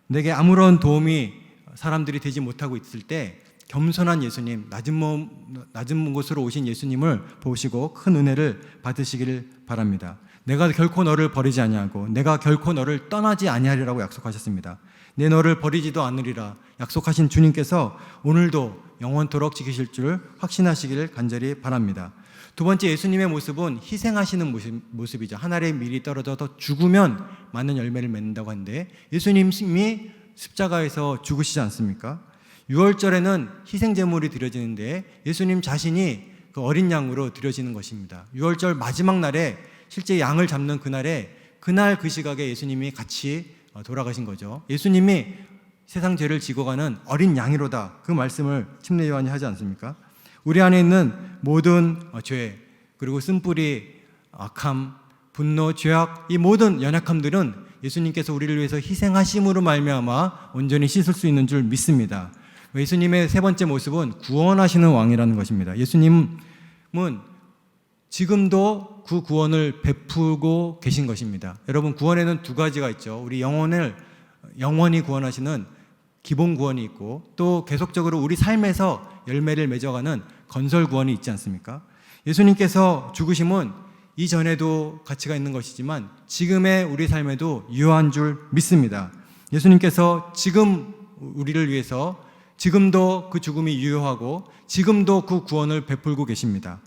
내게 아무런 도움이 사람들이 되지 못하고 있을 때 겸손한 예수님, 낮은 곳으로 오신 예수님을 보시고 큰 은혜를 받으시기를 바랍니다. 내가 결코 너를 버리지 아니하고 내가 결코 너를 떠나지 아니하리라고 약속하셨습니다. 내 너를 버리지도 않으리라 약속하신 주님께서 오늘도 영원토록 지키실 줄 확신하시기를 간절히 바랍니다. 두 번째, 예수님의 모습은 희생하시는 모습이죠. 하나의 밀이 떨어져서 죽으면 많은 열매를 맺는다고 하는데, 예수님이 십자가에서 죽으시지 않습니까? 유월절에는 희생제물이 드려지는데 예수님 자신이 그 어린 양으로 드려지는 것입니다. 유월절 마지막 날에 실제 양을 잡는 그날 그 시각에 예수님이 같이 돌아가신 거죠. 예수님이 세상 죄를 지고 가는 어린 양이로다, 그 말씀을 침례 요한이 하지 않습니까? 우리 안에 있는 모든 죄, 그리고 쓴뿌리, 악함, 분노, 죄악, 이 모든 연약함들은 예수님께서 우리를 위해서 희생하심으로 말미암아 온전히 씻을 수 있는 줄 믿습니다. 예수님의 세 번째 모습은 구원하시는 왕이라는 것입니다. 예수님은 지금도 그 구원을 베풀고 계신 것입니다. 여러분, 구원에는 두 가지가 있죠. 우리 영원히 구원하시는 기본 구원이 있고, 또 계속적으로 우리 삶에서 열매를 맺어가는 건설 구원이 있지 않습니까? 예수님께서 죽으심은 이전에도 가치가 있는 것이지만 지금의 우리 삶에도 유효한 줄 믿습니다. 예수님께서 지금 우리를 위해서 지금도 그 죽음이 유효하고 지금도 그 구원을 베풀고 계십니다.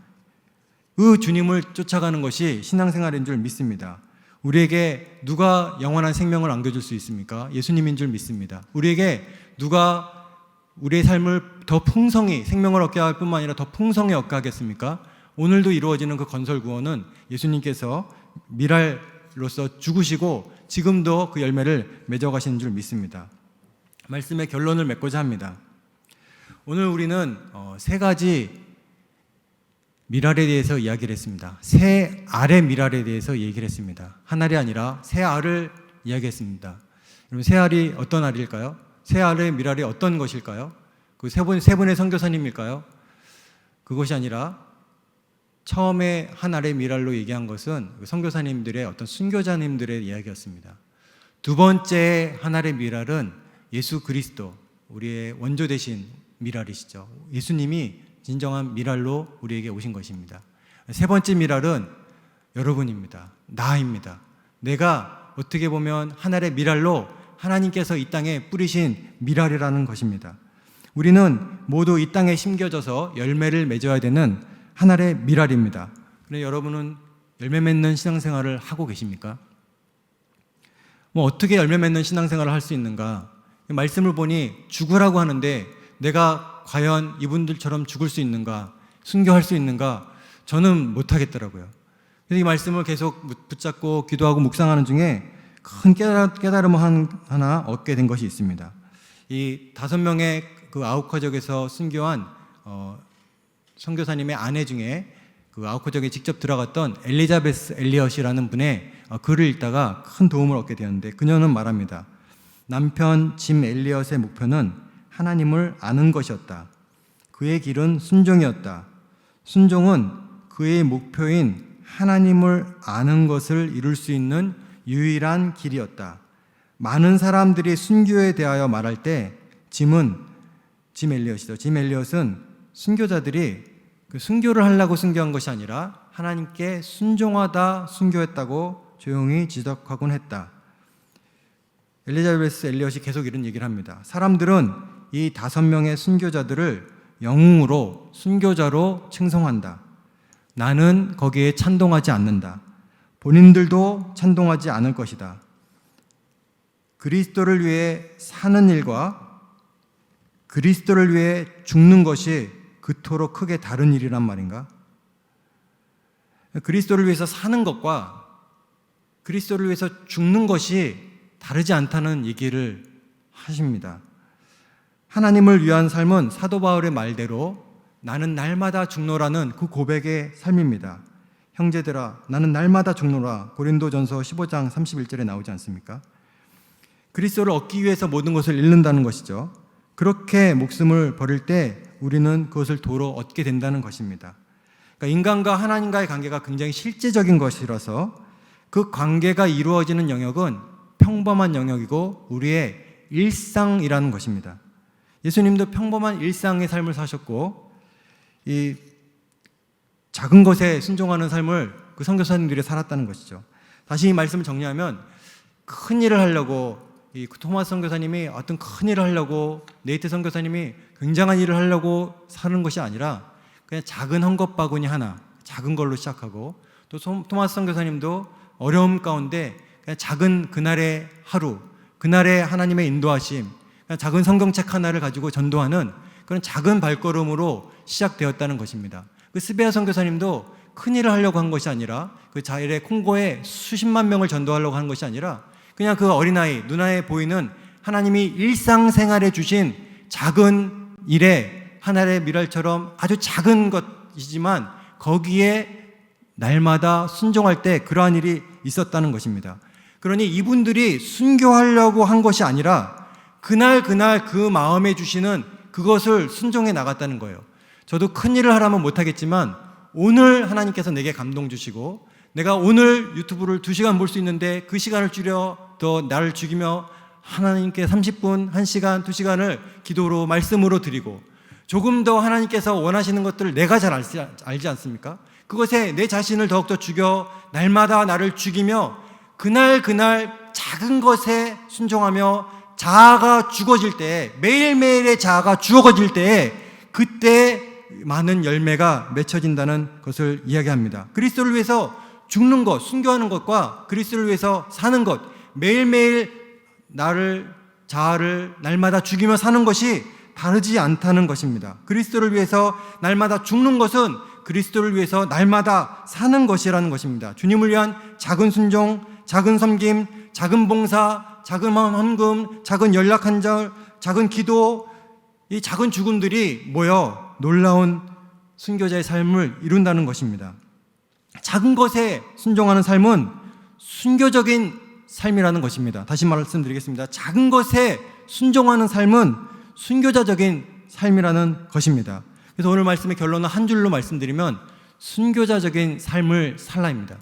그 주님을 쫓아가는 것이 신앙생활인 줄 믿습니다. 우리에게 누가 영원한 생명을 안겨줄 수 있습니까? 예수님인 줄 믿습니다. 우리에게 누가 우리의 삶을 더 풍성히, 생명을 얻게 할 뿐만 아니라 더 풍성히 얻게 하겠습니까? 오늘도 이루어지는 그 건설 구원은 예수님께서 미랄로서 죽으시고 지금도 그 열매를 맺어가시는 줄 믿습니다. 말씀의 결론을 맺고자 합니다. 오늘 우리는 세 가지 미랄에 대해서 이야기를 했습니다. 새 알의 미랄에 대해서 얘기를 했습니다. 한 알이 아니라 새 알을 이야기했습니다. 그럼 새 알이 어떤 알일까요? 새 알의 미랄이 어떤 것일까요? 그 세 분의 선교사님일까요? 그것이 아니라 처음에 한 알의 미랄로 얘기한 것은 선교사님들의 어떤 순교자님들의 이야기였습니다. 두 번째 한 알의 미랄은 예수 그리스도, 우리의 원조 되신 미랄이시죠. 예수님이 진정한 미랄로 우리에게 오신 것입니다. 세 번째 미랄은 여러분입니다. 나입니다. 내가 어떻게 보면 하나의 미랄로 하나님께서 이 땅에 뿌리신 미랄이라는 것입니다. 우리는 모두 이 땅에 심겨져서 열매를 맺어야 되는 하나의 미랄입니다. 그런데 여러분은 열매 맺는 신앙생활을 하고 계십니까? 어떻게 열매 맺는 신앙생활을 할 수 있는가? 말씀을 보니 죽으라고 하는데 내가 과연 이분들처럼 죽을 수 있는가, 순교할 수 있는가, 저는 못하겠더라고요. 그래서 이 말씀을 계속 붙잡고 기도하고 묵상하는 중에 큰 깨달음을 하나 얻게 된 것이 있습니다. 이 5명의 그 아우커적에서 순교한 선교사님의 아내 중에 그 아우커적에 직접 들어갔던 엘리자베스 엘리엇이라는 분의 글을 읽다가 큰 도움을 얻게 되었는데, 그녀는 말합니다. 남편 짐 엘리엇의 목표는 하나님을 아는 것이었다. 그의 길은 순종이었다. 순종은 그의 목표인 하나님을 아는 것을 이룰 수 있는 유일한 길이었다. 많은 사람들이 순교에 대하여 말할 때 짐 엘리엇이죠. 짐 엘리엇은 순교자들이 그 순교를 하려고 순교한 것이 아니라 하나님께 순종하다 순교했다고 조용히 지적하곤 했다. 엘리자베스 엘리엇이 계속 이런 얘기를 합니다. 사람들은 이 5명의 순교자들을 영웅으로 순교자로 칭송한다. 나는 거기에 찬동하지 않는다. 본인들도 찬동하지 않을 것이다. 그리스도를 위해 사는 일과 그리스도를 위해 죽는 것이 그토록 크게 다른 일이란 말인가? 그리스도를 위해서 사는 것과 그리스도를 위해서 죽는 것이 다르지 않다는 얘기를 하십니다. 하나님을 위한 삶은 사도 바울의 말대로 나는 날마다 죽노라는 그 고백의 삶입니다. 형제들아, 나는 날마다 죽노라. 고린도전서 15장 31절에 나오지 않습니까? 그리스도를 얻기 위해서 모든 것을 잃는다는 것이죠. 그렇게 목숨을 버릴 때 우리는 그것을 도로 얻게 된다는 것입니다. 그러니까 인간과 하나님과의 관계가 굉장히 실제적인 것이라서 그 관계가 이루어지는 영역은 평범한 영역이고 우리의 일상이라는 것입니다. 예수님도 평범한 일상의 삶을 사셨고 이 작은 것에 순종하는 삶을 그 선교사님들이 살았다는 것이죠. 다시 이 말씀을 정리하면 큰 일을 하려고 이 토마스 선교사님이 어떤 큰 일을 하려고 네이트 선교사님이 굉장한 일을 하려고 사는 것이 아니라 그냥 작은 헝겊바구니 하나, 작은 걸로 시작하고 또 토마스 선교사님도 어려움 가운데 그냥 작은 그날의 하루, 그날의 하나님의 인도하심, 그냥 작은 성경책 하나를 가지고 전도하는 그런 작은 발걸음으로 시작되었다는 것입니다. 그 스베아 선교사님도 큰 일을 하려고 한 것이 아니라 그 자일의 콩고에 수십만 명을 전도하려고 한 것이 아니라 그냥 그 어린아이, 눈앞에 보이는 하나님이 일상생활에 주신 작은 일에 하늘의 미랄처럼 아주 작은 것이지만 거기에 날마다 순종할 때 그러한 일이 있었다는 것입니다. 그러니 이분들이 순교하려고 한 것이 아니라 그날 그 마음에 주시는 그것을 순종해 나갔다는 거예요. 저도 큰 일을 하라면 못하겠지만 오늘 하나님께서 내게 감동 주시고 내가 오늘 유튜브를 2시간 볼 수 있는데 그 시간을 줄여 더 나를 죽이며 하나님께 30분, 1시간, 2시간을 기도로 말씀으로 드리고 조금 더 하나님께서 원하시는 것들을 내가 잘 알지 않습니까? 그것에 내 자신을 더욱더 죽여 날마다 나를 죽이며 그날 작은 것에 순종하며 자아가 죽어질 때 매일매일의 자아가 죽어질 때 그때 많은 열매가 맺혀진다는 것을 이야기합니다. 그리스도를 위해서 죽는 것, 순교하는 것과 그리스도를 위해서 사는 것, 매일매일 자아를 날마다 죽이며 사는 것이 다르지 않다는 것입니다. 그리스도를 위해서 날마다 죽는 것은 그리스도를 위해서 날마다 사는 것이라는 것입니다. 주님을 위한 작은 순종, 작은 섬김, 작은 봉사, 작은 헌금, 작은 연락 한 절, 작은 기도, 이 작은 죽음들이 모여 놀라운 순교자의 삶을 이룬다는 것입니다. 작은 것에 순종하는 삶은 순교적인 삶이라는 것입니다. 다시 말씀드리겠습니다. 작은 것에 순종하는 삶은 순교자적인 삶이라는 것입니다. 그래서 오늘 말씀의 결론은 한 줄로 말씀드리면 순교자적인 삶을 살라입니다.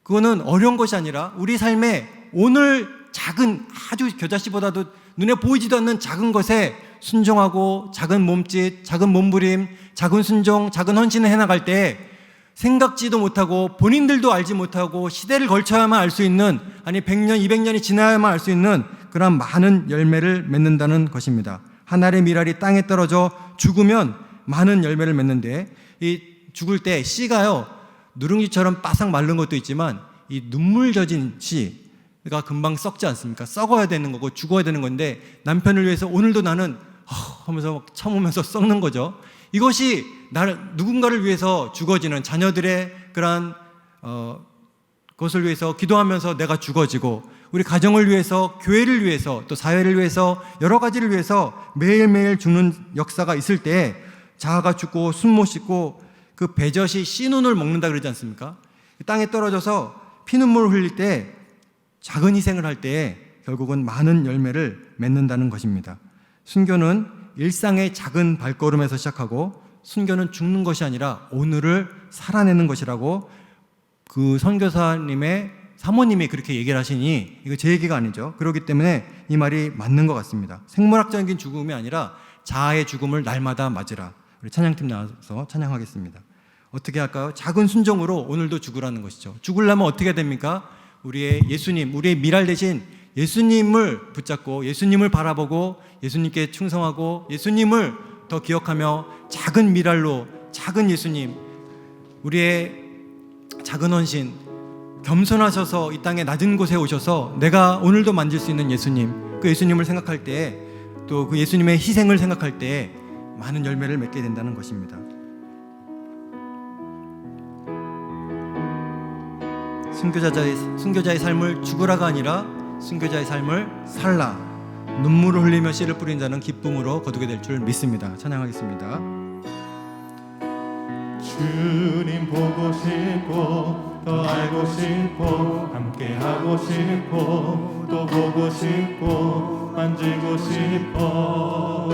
그거는 어려운 것이 아니라 우리 삶에 오늘 작은 아주 겨자씨보다도 눈에 보이지도 않는 작은 것에 순종하고 작은 몸짓, 작은 몸부림, 작은 순종, 작은 헌신을 해나갈 때 생각지도 못하고 본인들도 알지 못하고 시대를 걸쳐야만 알 수 있는 아니 100년, 200년이 지나야만 알 수 있는 그런 많은 열매를 맺는다는 것입니다. 한 알의 미랄이 땅에 떨어져 죽으면 많은 열매를 맺는데 이 죽을 때 씨가요 누룽지처럼 바싹 마른 것도 있지만 이 눈물 젖은 씨가 금방 썩지 않습니까? 썩어야 되는 거고 죽어야 되는 건데 남편을 위해서 오늘도 나는 하면서 막 참으면서 썩는 거죠. 이것이 누군가를 위해서 죽어지는 자녀들의 그러한 그것을 위해서 기도하면서 내가 죽어지고, 우리 가정을 위해서, 교회를 위해서, 또 사회를 위해서, 여러 가지를 위해서 매일매일 죽는 역사가 있을 때 자아가 죽고 숨 못 쉬고 그 배젖이 씨눈을 먹는다 그러지 않습니까? 땅에 떨어져서 피눈물을 흘릴 때, 작은 희생을 할 때 결국은 많은 열매를 맺는다는 것입니다. 순교는 일상의 작은 발걸음에서 시작하고, 순교는 죽는 것이 아니라 오늘을 살아내는 것이라고 그 선교사님의 사모님이 그렇게 얘기를 하시니, 이거 제 얘기가 아니죠. 그렇기 때문에 이 말이 맞는 것 같습니다. 생물학적인 죽음이 아니라 자아의 죽음을 날마다 맞으라. 우리 찬양팀 나와서 찬양하겠습니다. 어떻게 할까요? 작은 순종으로 오늘도 죽으라는 것이죠. 죽으려면 어떻게 됩니까? 우리의 예수님, 우리의 미랄 대신 예수님을 붙잡고 예수님을 바라보고 예수님께 충성하고 예수님을 더 기억하며 작은 미랄로, 작은 예수님, 우리의 작은 헌신, 겸손하셔서 이 땅에 낮은 곳에 오셔서 내가 오늘도 만질 수 있는 예수님, 그 예수님을 생각할 때, 또 그 예수님의 희생을 생각할 때 많은 열매를 맺게 된다는 것입니다. 순교자의 삶을 죽으라가 아니라 순교자의 삶을 살라, 눈물을 흘리며 씨를 뿌린 자는 기쁨으로 거두게 될 줄 믿습니다. 찬양하겠습니다. 주님 보고 싶고 더 알고 싶고 함께 하고 싶고 또 보고 싶고 만지고 싶어.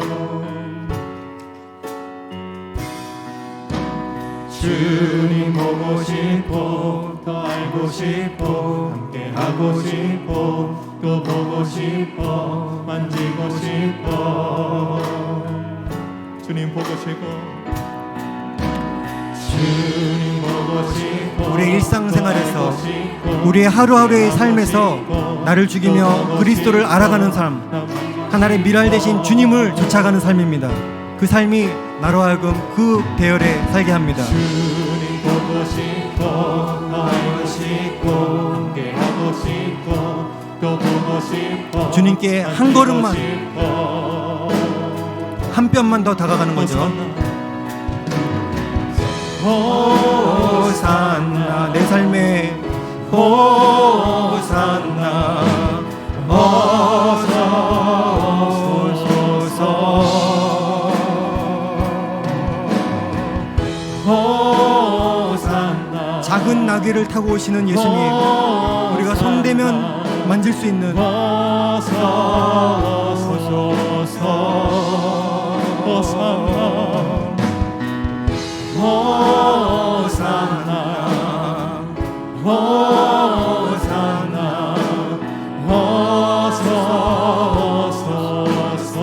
주님 보고 싶고 더 알고 싶고 함께 하고 싶고 또 보고 싶어 만지고 싶어. 주님 보고 싶고 우리의 일상생활에서, 우리의 하루하루의 삶에서 나를 죽이며 그리스도를 알아가는 삶, 하나님의 미랄 대신 주님을 쫓아가는 삶입니다. 그 삶이 나로 하여금 그 배열에 살게 합니다. 주님 보고 싶고 더 알고 싶고 함께 하고 싶고 또 보고 싶어. 주님께 한 걸음만, 한 뼘만 더 다가가는 거죠. 호산나, 내 삶에 호산나, 어서 오소서. 호산나, 작은 나귀를 타고 오시는 예수님, 우리가 손대면 만질 수 있는 어서 오소서. 호산나 호산나 호산나 어서 오소서.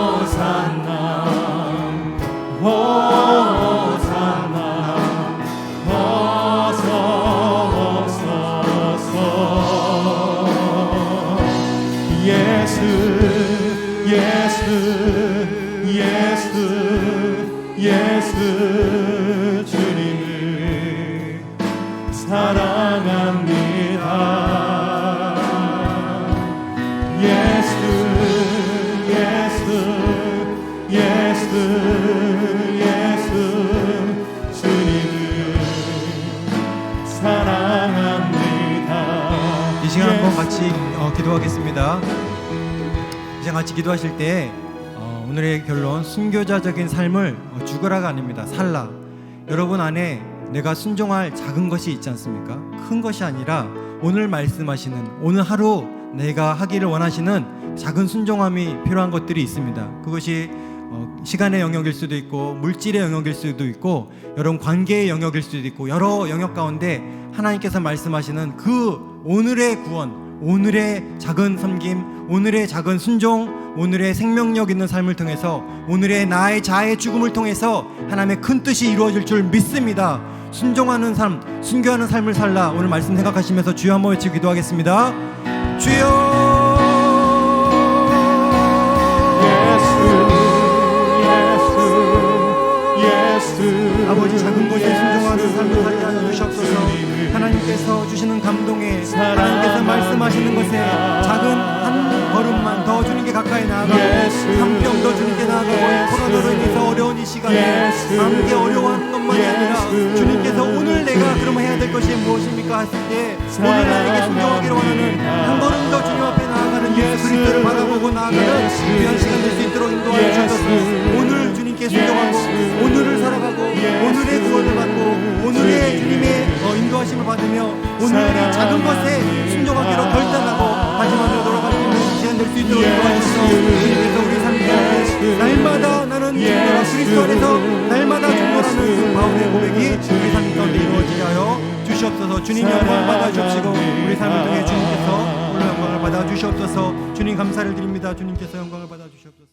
호산나 호산나 어서 오소서. 예수 예수 예수 예수 주님을 사랑합니다. 예수 예수 예수 예수 주님을 사랑합니다. 이 시간 한번 같이 기도하겠습니다. 이제 같이 기도하실 때 오늘의 결론, 순교자적인 삶을 죽으라가 아닙니다. 살라. 여러분 안에 내가 순종할 작은 것이 있지 않습니까? 큰 것이 아니라 오늘 말씀하시는, 오늘 하루 내가 하기를 원하시는 작은 순종함이 필요한 것들이 있습니다. 그것이 시간의 영역일 수도 있고 물질의 영역일 수도 있고 여러분 관계의 영역일 수도 있고 여러 영역 가운데 하나님께서 말씀하시는 그 오늘의 구원, 오늘의 작은 섬김, 오늘의 작은 순종, 오늘의 생명력 있는 삶을 통해서, 오늘의 나의 자아의 죽음을 통해서 하나님의 큰 뜻이 이루어질 줄 믿습니다. 순종하는 삶, 순교하는 삶을 살라. 오늘 말씀 생각하시면서 주여 한번 외치고 기도하겠습니다. 주여! 아버지, 작은 것에 순종하는 삶을 살게 하여 주시옵소서. 하나님께서 위해서 주시는 감동에 하나님께서 말씀하시는 것에 작은 한 걸음만 더 주님께 가까이 나아가고 한 뼘 더 주님께 나아가고 코로나로 인해서 어려운 이 시간에 함께 어려워하는 것만이 아니라 주님께서 오늘 내가 그러면 해야 될 것이 무엇입니까 했을 때 오늘 나에게 순종하기를 원하는 한 걸음 더 주님 앞에 나아가는 예수 그리스도를 바라보고 나아가는 귀한 시간 될 수 있도록 인도하여 주셔서 오늘 주님께 순종하고 오늘을 살아가고 오늘의 구원을 받고 오늘의 주님의 인도하심을 받으며 오늘의 작은 것에 순종하기로 결단하고 마지막으로 돌아갈 수 있는 시간 될 수 있도록 인도하셔서 주님께서 우리 삶 가운데 날마다 나는 그리스도 안에서 날마다 충돌하는 그 바울의 고백이 우리 삶 가운데 이루어지게 하여 주시옵소서. 주님 영광을 받아 주시고 우리 삶을 통해 주님께서 오늘 영광을 받아 주시옵소서. 주님 감사를 드립니다. 주님께서 영광을 받아 주시옵소서.